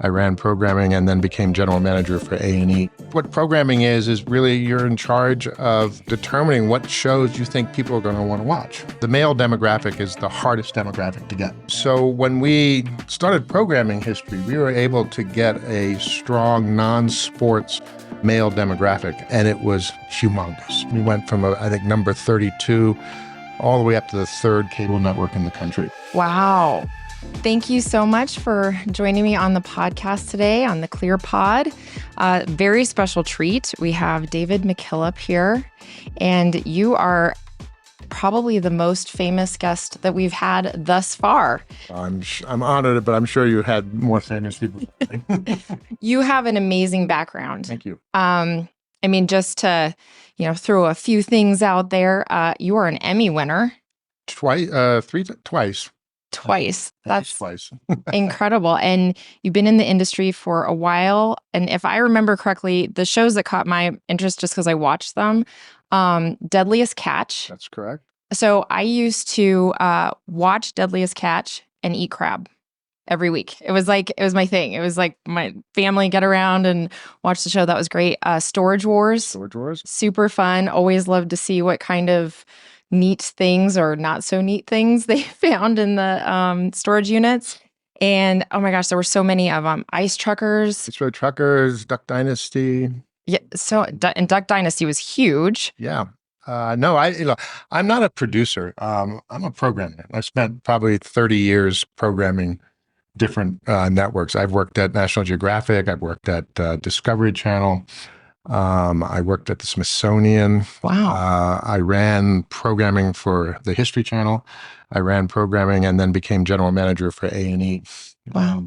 I ran programming and then became general manager for A&E. What programming is really you're in charge of determining what shows you think people are going to want to watch. The male demographic is the hardest demographic to get. So when we started programming history, we were able to get a strong non-sports male demographic, and it was humongous. We went from, I think, number 32 all the way up to the third cable network in the country. Wow. Thank you so much for joining me on the podcast today on the Clear Pod. Very special treat. We have David McKillop here, and you are probably the most famous guest that we've had thus far. I'm honored, but I'm sure you had more famous people. You have an amazing background. Thank you. I mean, just to throw a few things out there, you are an Emmy winner. Twice. That's twice. Incredible. And you've been in the industry for a while. And if I remember correctly, the shows that caught my interest just because I watched them, Deadliest Catch. That's correct. So I used to watch Deadliest Catch and eat crab every week. It was my thing. It was like my family get around and watch the show. That was great. Storage Wars. Super fun. Always loved to see what kind of neat things or not so neat things they found in the storage units. And oh my gosh, there were so many of them. Ice Truckers, Duck Dynasty. Yeah. So, and Duck Dynasty was huge. Yeah. No, I'm not a producer. I'm a programmer. I spent probably 30 years programming different networks. I've worked at National Geographic. I've worked at Discovery Channel. I worked at the Smithsonian. Wow. I ran programming for the History Channel. I ran programming and then became general manager for A&E. Wow.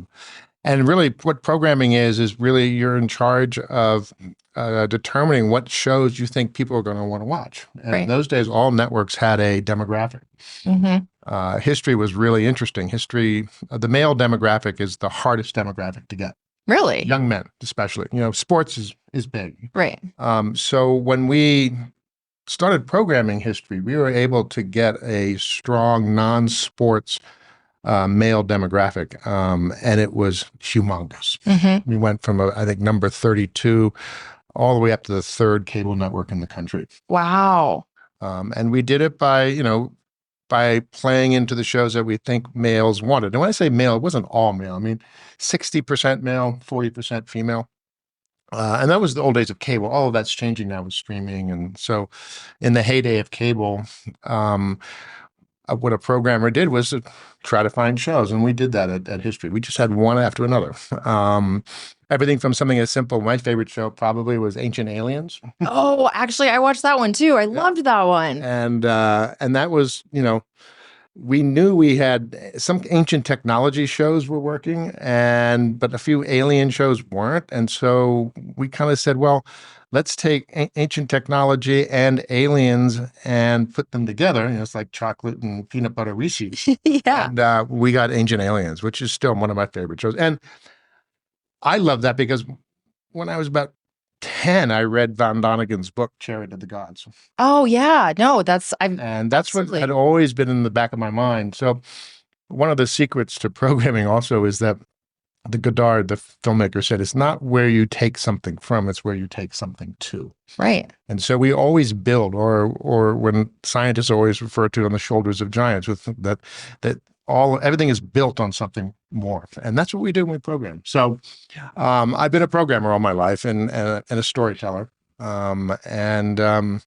And really what programming is really you're in charge of determining what shows you think people are going to want to watch. And in those days, all networks had a demographic. Mm-hmm. History was really interesting. The male demographic is the hardest demographic to get. Really? Young men, especially. Sports is big. Right. So when we started programming history, we were able to get a strong non-sports male demographic, and it was humongous. Mm-hmm. We went from, I think, number 32 all the way up to the third cable network in the country. Wow. And we did it by playing into the shows that we think males wanted. And when I say male, it wasn't all male. I mean, 60% male, 40% female. And that was the old days of cable. All of that's changing now with streaming. And so in the heyday of cable, what a programmer did was to try to find shows. And we did that at History. We just had one after another. Everything from something as simple. My favorite show probably was Ancient Aliens. Oh, actually, I watched that one too. I loved that one. And that was, we knew we had some ancient technology shows were working, but a few alien shows weren't. And so we kind of said, well, let's take ancient technology and aliens and put them together. It's like chocolate and peanut butter Reese's. Yeah. And we got Ancient Aliens, which is still one of my favorite shows. And I love that because when I was about 10, I read Von Donigan's book, Chariot of the Gods. Oh, yeah. No, that's what had always been in the back of my mind. So one of the secrets to programming also is that the Godard, the filmmaker, said, it's not where you take something from, it's where you take something to. Right. And so we always build, or when scientists always refer to it on the shoulders of giants, with that everything is built on something more. And that's what we do when we program. So I've been a programmer all my life and a storyteller. And in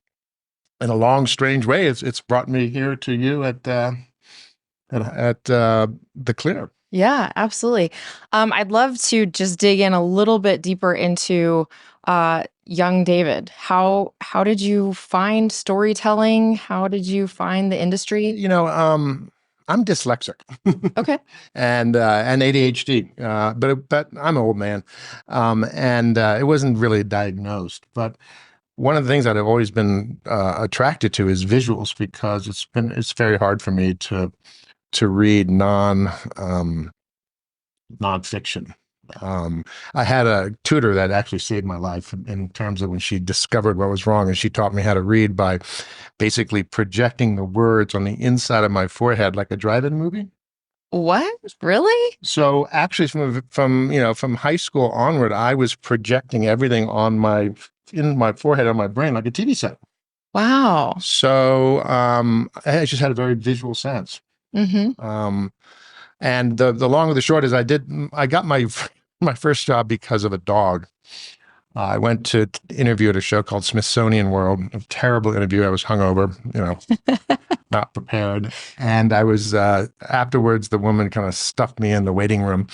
a long, strange way, it's brought me here to you at the Clear. Yeah, absolutely. I'd love to just dig in a little bit deeper into young David. How did you find storytelling? How did you find the industry? I'm dyslexic. Okay. and ADHD, but I'm an old man, and it wasn't really diagnosed. But one of the things that I've always been attracted to is visuals, because it's very hard for me to read nonfiction. I had a tutor that actually saved my life in terms of when she discovered what was wrong, and she taught me how to read by basically projecting the words on the inside of my forehead like a drive-in movie. What? Really? So actually, from high school onward, I was projecting everything in my forehead on my brain like a TV set. Wow. So I just had a very visual sense. Mm-hmm. And the long and the short is, I got my my first job because of a dog. I went to interview at a show called Smithsonian World. A terrible interview. I was hungover, not prepared. And I was afterwards, the woman kind of stuffed me in the waiting room,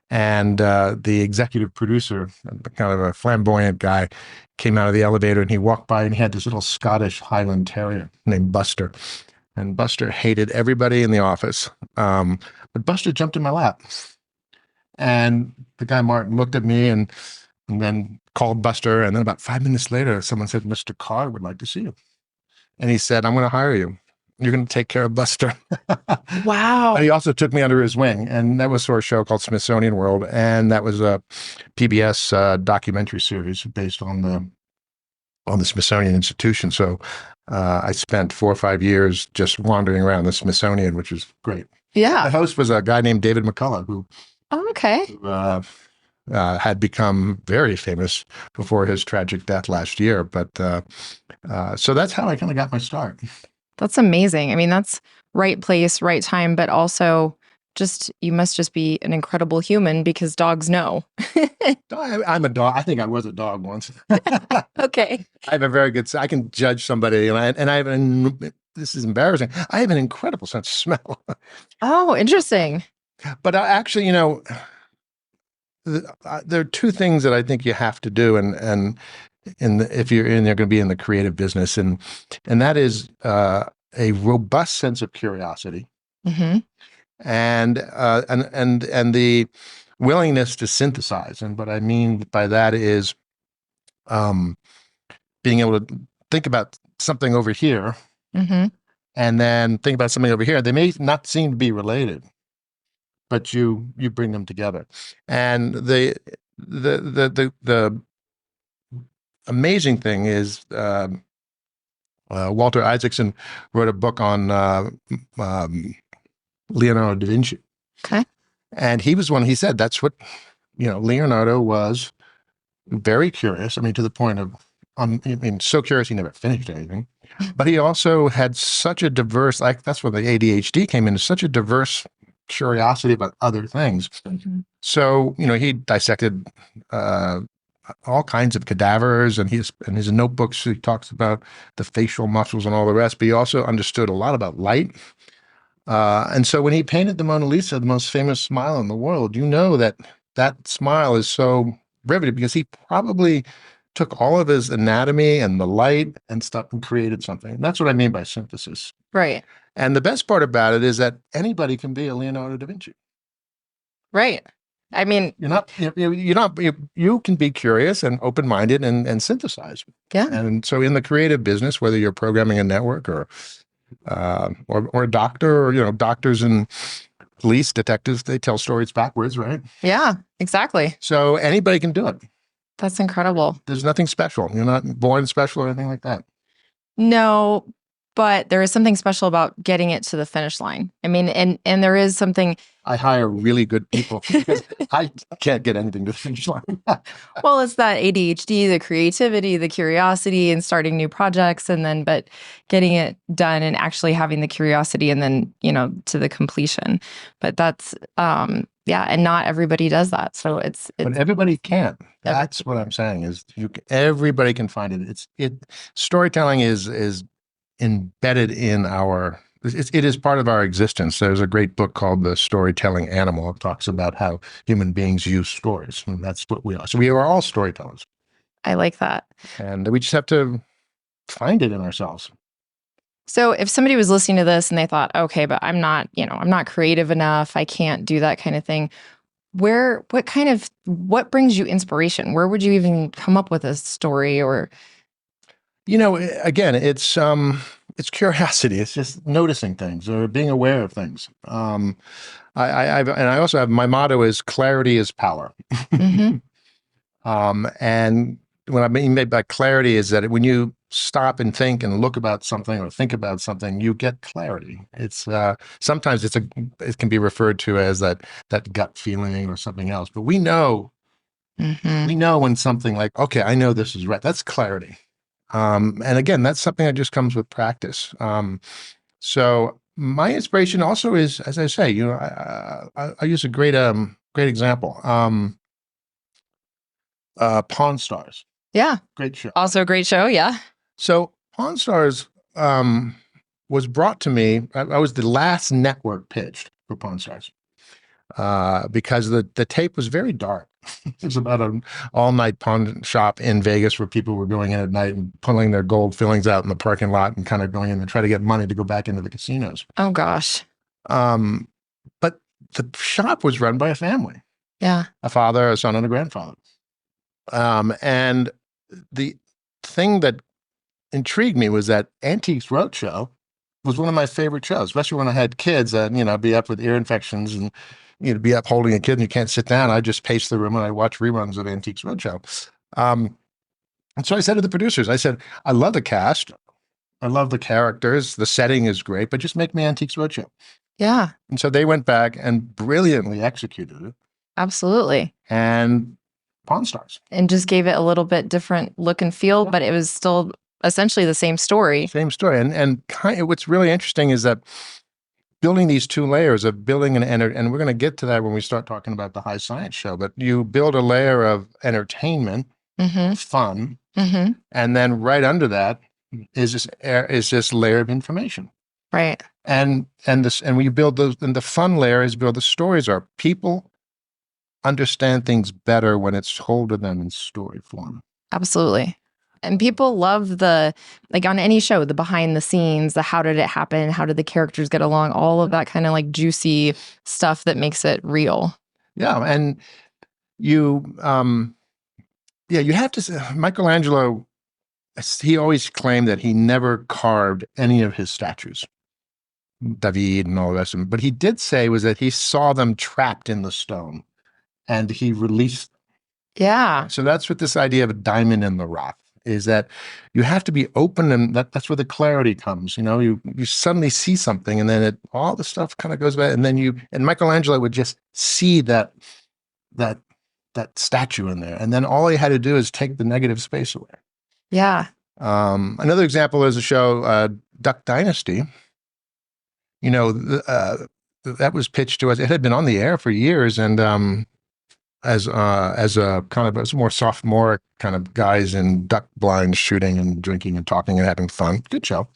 and the executive producer, kind of a flamboyant guy, came out of the elevator, and he walked by, and he had this little Scottish Highland Terrier named Buster. And Buster hated everybody in the office. But Buster jumped in my lap. And the guy, Martin, looked at me and then called Buster. And then about 5 minutes later, someone said, Mr. Carr would like to see you. And he said, I'm going to hire you. You're going to take care of Buster. Wow. But he also took me under his wing. And that was for a show called Smithsonian World. And that was a PBS documentary series based on the Smithsonian Institution. So I spent 4 or 5 years just wandering around the Smithsonian, which was great. Yeah. The host was a guy named David McKillop, who Oh, okay. had become very famous before his tragic death last year. But so that's how I kind of got my start. That's amazing. I mean, that's right place, right time, but also you must just be an incredible human because dogs know. I'm a dog. I think I was a dog once. Okay. I have a very good, I can judge somebody, and I have this is embarrassing. I have an incredible sense of smell. Oh, interesting. But actually, there are two things that I think you have to do, and if you're going to be in the creative business, and that is a robust sense of curiosity, Mm-hmm. and the willingness to synthesize. And what I mean by that is being able to think about something over here, Mm-hmm. and then think about something over here. They may not seem to be related, but you bring them together. And the amazing thing is, Walter Isaacson wrote a book on Leonardo da Vinci. Okay. And he said that's what, Leonardo was very curious. I mean, to the point of, so curious he never finished anything. But he also had such a diverse, that's where the ADHD came in, such a diverse curiosity about other things. Mm-hmm. So, he dissected all kinds of cadavers, and in his notebooks, he talks about the facial muscles and all the rest, but he also understood a lot about light. And so when he painted the Mona Lisa, the most famous smile in the world, that smile is so riveted because he probably took all of his anatomy and the light and stuff and created something. And that's what I mean by synthesis. Right. And the best part about it is that anybody can be a Leonardo da Vinci. Right. I mean, you can be curious and open-minded and synthesize. Yeah. And so in the creative business, whether you're programming a network or a doctor, or, doctors and police detectives, they tell stories backwards, right? Yeah, exactly. So anybody can do it. That's incredible. There's nothing special. You're not born special or anything like that. No, but there is something special about getting it to the finish line. I mean, and there is something. I hire really good people because I can't get anything to the finish line. Well, it's that ADHD, the creativity, the curiosity, and starting new projects, but getting it done and actually having the curiosity and then, to the completion. But that's, and not everybody does that. So it's but everybody can. That's what I'm saying is everybody can find it. Storytelling is embedded in it is part of our existence. There's a great book called The Storytelling Animal. It talks about how human beings use stories, and that's what we are. So we are all storytellers. I like that. And we just have to find it in ourselves. So if somebody was listening to this and they thought, okay, but I'm not creative enough, I can't do that kind of thing. What brings you inspiration? Where would you even come up with a story or? Again, it's curiosity. It's just noticing things or being aware of things. I also have, my motto is clarity is power. Mm-hmm. And what I mean by clarity is that when you stop and think and look about something or think about something, you get clarity. It's sometimes it can be referred to as that gut feeling or something else. But we know when something like, okay, I know this is right. That's clarity. And again, that's something that just comes with practice. So my inspiration also is, as I say, I use a great example. Pawn Stars. Yeah. Great show. Also a great show. Yeah. So Pawn Stars was brought to me. I was the last network pitched for Pawn Stars because the tape was very dark. It was about an all-night pawn shop in Vegas where people were going in at night and pulling their gold fillings out in the parking lot and kind of going in and try to get money to go back into the casinos. Oh, gosh. But the shop was run by a family. Yeah. A father, a son, and a grandfather. And the thing that intrigued me was that Antiques Roadshow was one of my favorite shows, especially when I had kids and, I'd be up with ear infections and, be up holding a kid and you can't sit down. I just pace the room and I watch reruns of Antiques Roadshow. And so I said to the producers, I said, I love the cast. I love the characters. The setting is great, but just make me Antiques Roadshow. Yeah. And so they went back and brilliantly executed it. Absolutely. And Pawn Stars. And just gave it a little bit different look and feel, but it was still essentially the same story. Same story. And what's really interesting is that building these two layers of building and we're going to get to that when we start talking about the high science show, but you build a layer of entertainment, fun, and then right under that is this layer of information. Right. And when you build those, and the fun layer is build the stories are people understand things better when it's told to them in story form. Absolutely. And people love like on any show, the behind the scenes, the how did it happen? How did the characters get along? All of that kind of like juicy stuff that makes it real. Yeah. And you have to, Michelangelo, he always claimed that he never carved any of his statues, David and all the rest of them. But he did say was that he saw them trapped in the stone and he released them. Yeah. So that's what this idea of a diamond in the rough is, that you have to be open, and that's where the clarity comes. You suddenly see something and then all the stuff kind of goes back, and then Michelangelo would just see that statue in there. And then all he had to do is take the negative space away. Yeah. Another example is the show Duck Dynasty. That was pitched to us. It had been on the air for years, and as a kind of more sophomoric kind of guys in duck blinds shooting and drinking and talking and having fun. Good show.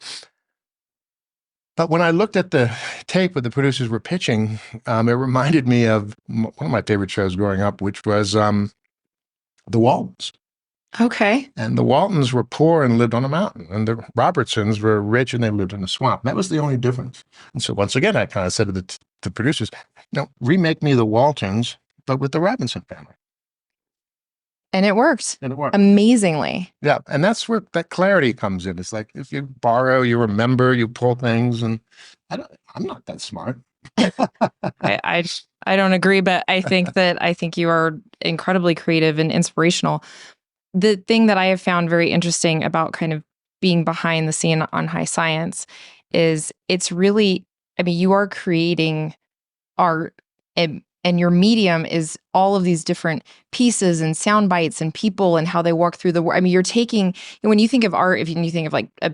But when I looked at the tape that the producers were pitching, it reminded me of one of my favorite shows growing up, which was The Waltons. Okay. And the Waltons were poor and lived on a mountain, and the Robertsons were rich and they lived in a swamp. That was the only difference. And so once again, I kind of said to the producers, remake me the Waltons, but with the Robinson family. And it worked. And it worked. Amazingly. Yeah. And that's where that clarity comes in. It's like, if you borrow, you remember, you pull things, and I'm not that smart. I don't agree, but I think you are incredibly creative and inspirational. The thing that I have found very interesting about kind of being behind the scene on high science is it's really, you are creating art, and your medium is all of these different pieces and sound bites and people and how they walk through the world. You're taking, when you think of art, if you think of like a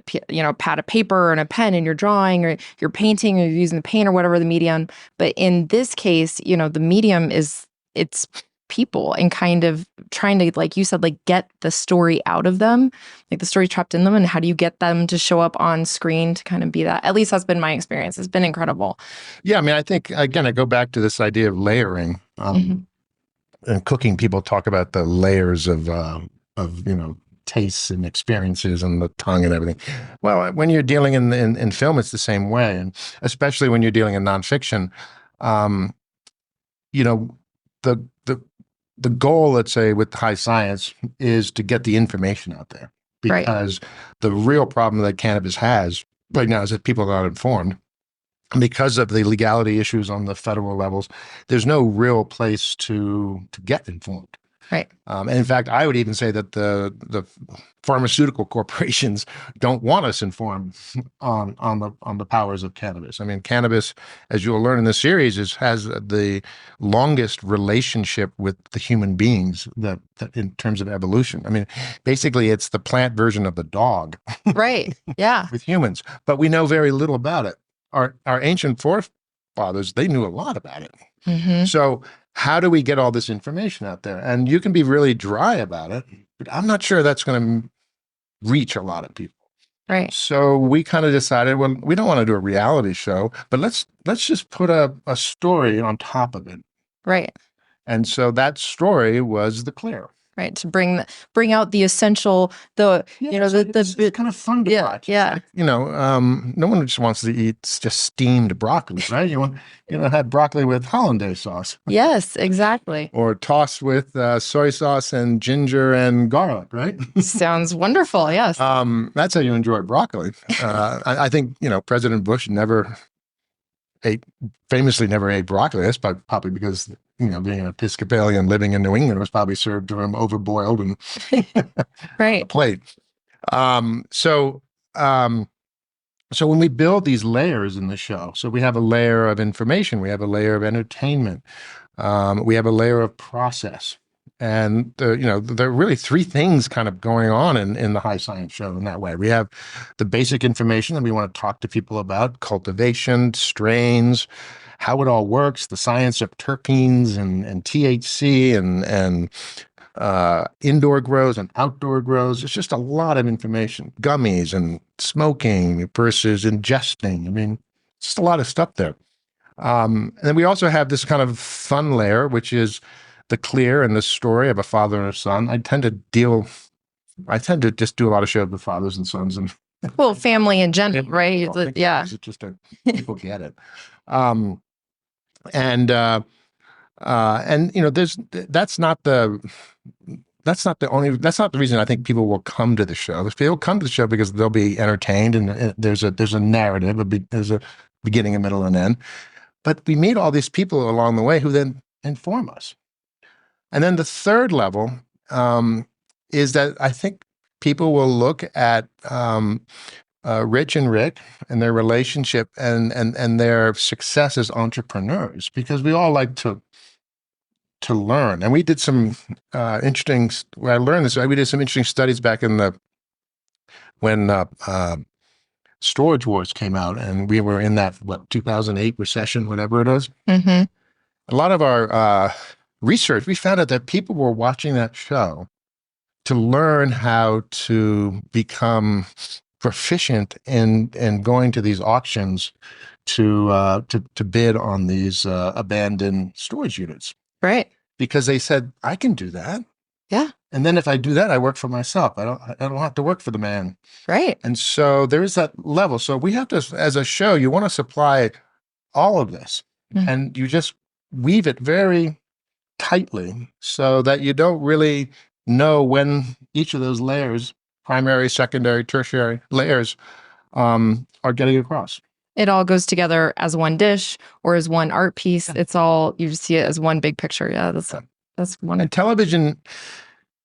pad of paper and a pen and you're drawing or you're painting or you're using the paint or whatever the medium. But in this case, the medium it's people, and kind of trying to, like you said, like get the story out of them, like the story trapped in them, and how do you get them to show up on screen to kind of be that. At least that's been my experience. It's been incredible. Yeah, I think, again, I go back to this idea of layering. In cooking, people talk about the layers of tastes and experiences and the tongue and everything. Well, when you're dealing in film, it's the same way, and especially when you're dealing in nonfiction, the goal, let's say, with high science is to get the information out there, because the real problem that cannabis has right now is that people are not informed. Because of the legality issues on the federal levels, there's no real place to get informed. Right. And in fact, I would even say that the pharmaceutical corporations don't want us informed on the powers of cannabis. I mean, cannabis, as you'll learn in the series, has the longest relationship with the human beings that in terms of evolution. I mean, basically, it's the plant version of the dog. Right. Yeah. With humans, but we know very little about it. Our ancient forefathers, they knew a lot about it. Mm-hmm. So how do we get all this information out there? And you can be really dry about it, but I'm not sure that's going to reach a lot of people. Right. So we kind of decided, well, we don't want to do a reality show, but let's just put a story on top of it. Right. And so that story was The Clear. Right. To bring out the essential, it's kind of fun to watch. Yeah. No one just wants to eat just steamed broccoli, right? You want have broccoli with hollandaise sauce. Yes, exactly. Or tossed with soy sauce and ginger and garlic, right? Sounds wonderful. Yes. That's how you enjoy broccoli. I think President Bush famously never ate broccoli. That's probably because being an Episcopalian living in New England, it was probably served to him overboiled and right. a plate. So when we build these layers in the show, so we have a layer of information, we have a layer of entertainment, we have a layer of process, and there are really three things kind of going on in the High Science show in that way. We have the basic information that we want to talk to people about: cultivation, strains, how it all works, the science of terpenes and THC and indoor grows and outdoor grows. It's just a lot of information. Gummies and smoking versus ingesting. I mean, just a lot of stuff there. And then we also have this kind of fun layer, which is the clear and the story of a father and a son. I tend to just do a lot of shows with fathers and sons and family in general, right? Yeah. It's just people get it. That's not the reason I think people will come to the show. People come to the show because they'll be entertained, and there's a narrative, there's a beginning, a middle, and end. But we meet all these people along the way who then inform us. And then the third level is that I think people will look at Rich and Rick and their relationship and their success as entrepreneurs, because we all like to learn. And we did some interesting, where I learned this, we did some interesting studies back when Storage Wars came out, and we were in that, 2008 recession, whatever it is. Mm-hmm. A lot of our research, we found out that people were watching that show to learn how to become proficient in going to these auctions to bid on these abandoned storage units. Right. Because they said, I can do that. Yeah. And then if I do that, I work for myself. I don't have to work for the man. Right. And so there is that level. So we have to, as a show, you want to supply all of this, and you just weave it very tightly so that you don't really know when each of those layers, primary, secondary, tertiary layers, are getting across. It all goes together as one dish or as one art piece. Yeah. It's all, you just see it as one big picture. Yeah, that's wonderful. And television,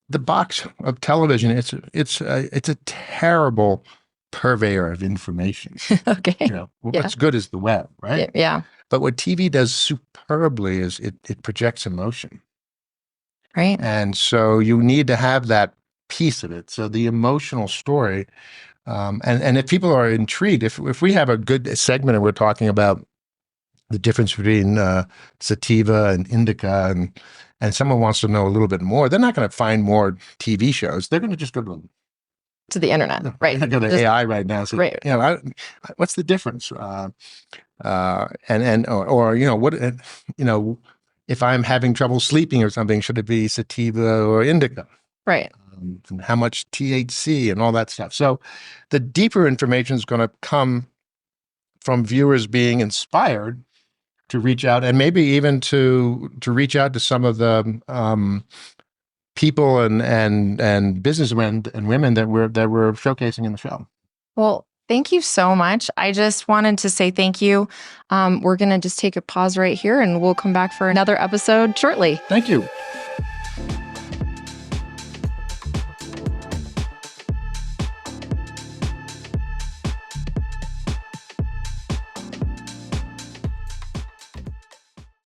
the box of television, it's a terrible purveyor of information. Okay. What's good is the web, right? Yeah. But what TV does superbly is it projects emotion. Right. And so you need to have that piece of it. So the emotional story, and if people are intrigued, if we have a good segment and we're talking about the difference between sativa and indica, and someone wants to know a little bit more, they're not going to find more TV shows. They're going to just go to the internet, right? Go to AI right now. So, right. What's the difference? Or if I'm having trouble sleeping or something, should it be sativa or indica? Right. And how much THC and all that stuff. So the deeper information is going to come from viewers being inspired to reach out, and maybe even to reach out to some of the people and businessmen and women that we're showcasing in the show. Well, thank you so much. I just wanted to say thank you. We're going to just take a pause right here, and we'll come back for another episode shortly. Thank you.